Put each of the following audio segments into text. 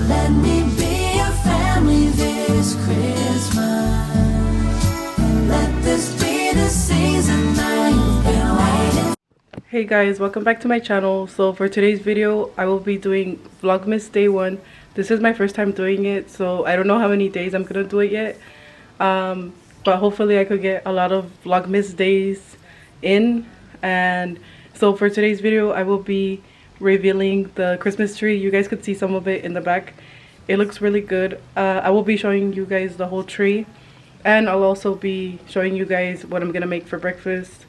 Let me be your family this Christmas. Let this be the season that you've been waiting. Hey guys, welcome back to my channel. So for today's video, I will be doing Vlogmas Day 1. This is my first time doing it, so I don't know how many days I'm gonna do it yet. But hopefully I could get a lot of Vlogmas days in. And so for today's video, I will be revealing the Christmas tree. You guys could see some of it in the back. It looks really good. I will be showing you guys the whole tree, and I'll also be showing you guys what I'm gonna make for breakfast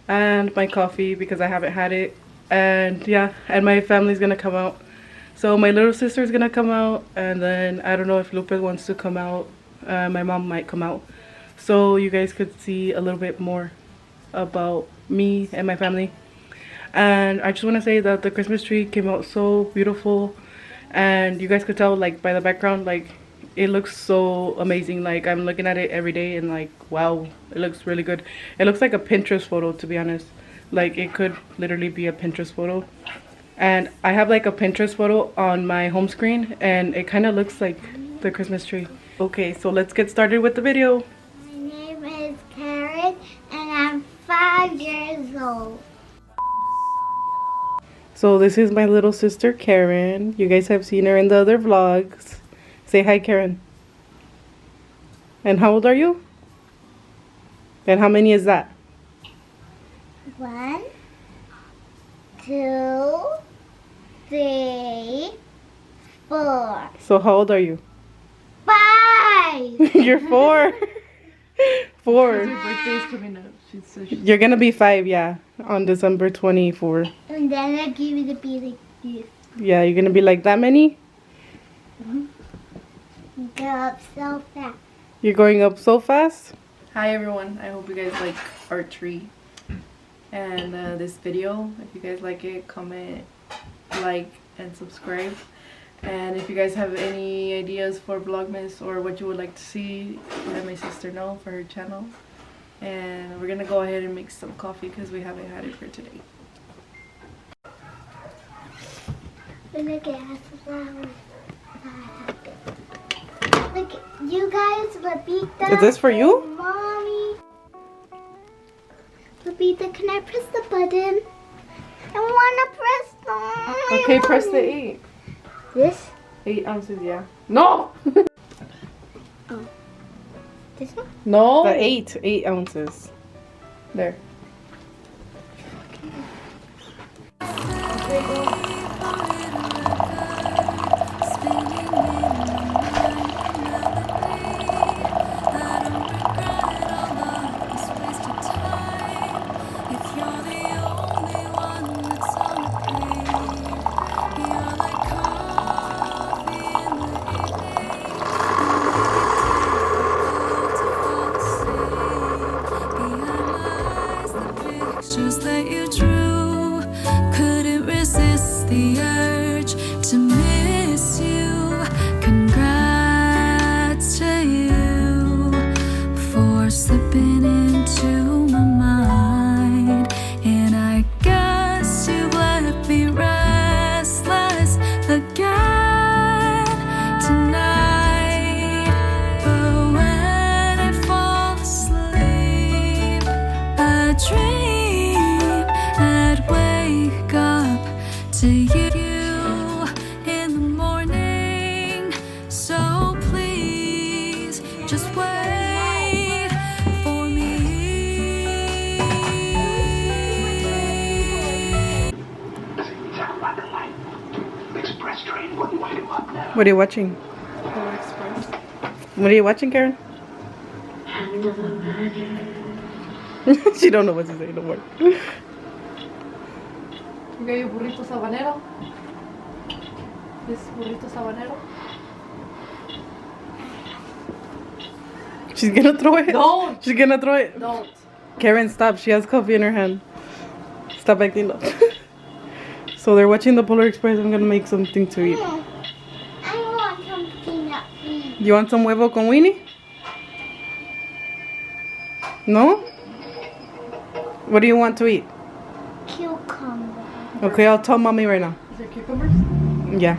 and my coffee because I haven't had it. And yeah, and my family's gonna come out. So my little sister's gonna come out, and then I don't know if Lupe wants to come out. My mom might come out, so you guys could see a little bit more about me and my family. And I just want to say that the Christmas tree came out so beautiful, and you guys could tell like by the background, like it looks so amazing. Like I'm looking at it every day and like, wow, it looks really good. It looks like a Pinterest photo, to be honest. Like it could literally be a Pinterest photo. And I have like a Pinterest photo on my home screen, and it kind of looks like the Christmas tree. Okay, so let's get started with the video. My name is Karen and I'm 5 years old. So this is my little sister Karen. You guys have seen her in the other vlogs. Say hi, Karen. And how old are you? And how many is that? 1, 2, 3, 4. So how old are you? 5. You're 4. 4. Your birthday is coming up. You're gonna be 5, yeah, on December 24. And then I give you the be like this. Yeah, you're gonna be like that many? Go up so fast. You're going up so fast? Hi everyone, I hope you guys like our tree and this video. If you guys like it, comment, like, and subscribe. And if you guys have any ideas for Vlogmas or what you would like to see, let my sister know for her channel. And we're gonna go ahead and make some coffee because we haven't had it for today. Look at us flowers. Look, you guys, Lapita. Is this for you? Mommy. Lapita, can I press the button? I wanna press the. Okay, press the 8. This? 8 ounces, yeah. No! Oh. This one? No! The 8 ounces. There. Pictures that you drew, couldn't resist the urge to miss you. Congrats to you for slipping into my mind. And I guess you left me restless again tonight. But when I fall asleep, I dream to you in the morning. So please just wait for me. Express train wouldn't wake him up now. What are you watching? What are you watching, Karen? She don't know what to say no more. You got your burrito sabanero? This burrito sabanero? She's gonna throw it. Don't! She's gonna throw it. Don't. Karen, stop. She has coffee in her hand. Stop acting up. So they're watching the Polar Express. I'm gonna make something to eat. I want something to eat. You want some huevo con weenie? No? What do you want to eat? Cucumber. Okay, I'll tell mommy right now. Is there cucumbers? Yeah.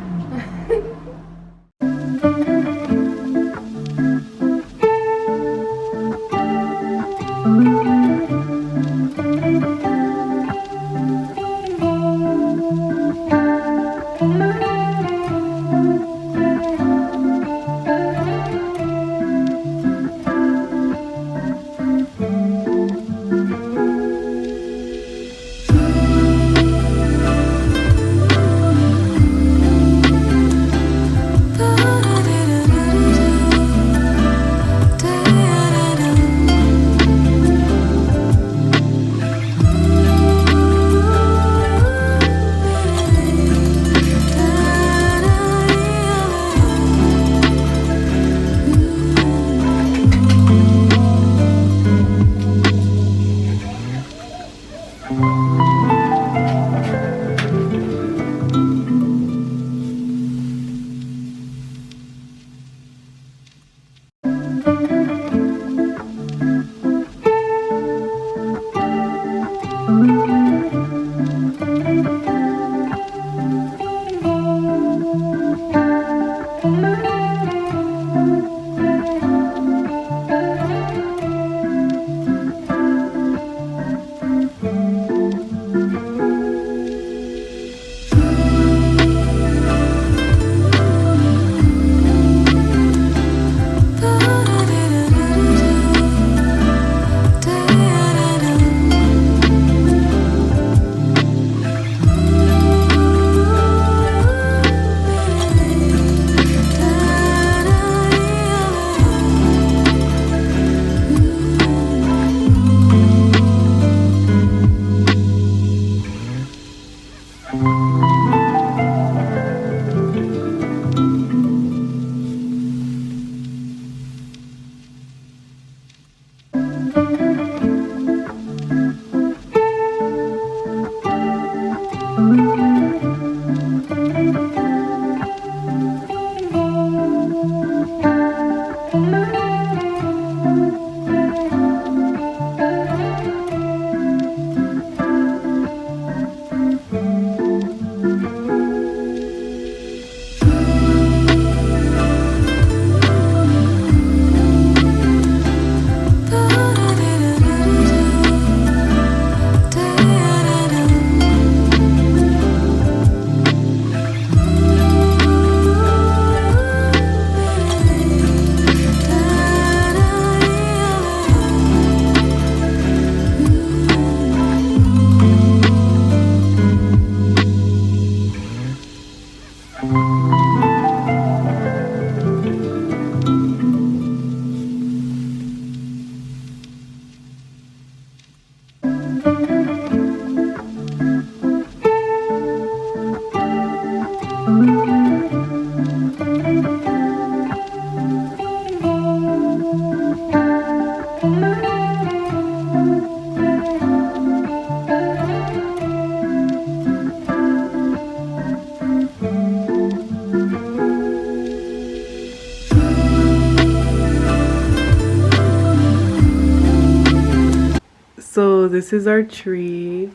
So this is our tree.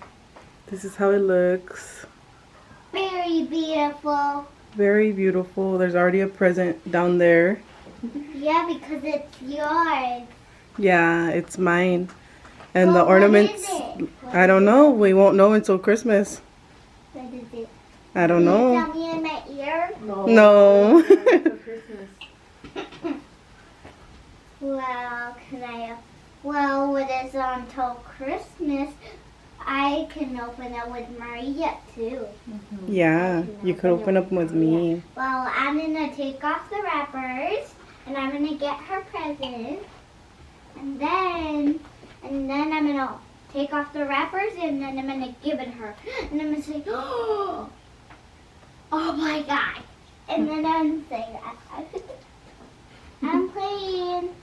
This is how it looks. Very beautiful. Very beautiful. There's already a present down there. Yeah, because it's yours. Yeah, it's mine. And the Well, what ornaments, is it? I don't know. We won't know until Christmas. What is it? I don't Can you know. tell me in my ear? No. Well, can I? Well, when it's until Christmas, I can open it with Maria too. Yeah, you could open up with me. Well, I'm gonna take off the wrappers, and I'm gonna get her present, and then I'm gonna take off the wrappers, and then I'm gonna give it her, and I'm gonna say, oh my God, and then I'm gonna say that. I'm playing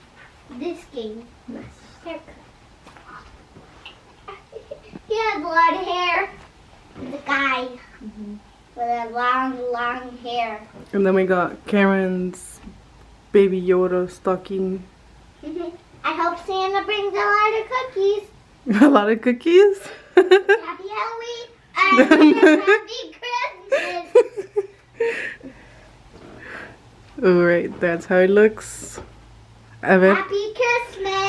this game. Haircut. He has a lot of hair. The guy with a long hair. And then we got Karen's Baby Yoda stocking. I hope Santa brings a lot of cookies. A lot of cookies. Happy Halloween. And happy Christmas. Alright, that's how it looks. Evan, Happy Christmas.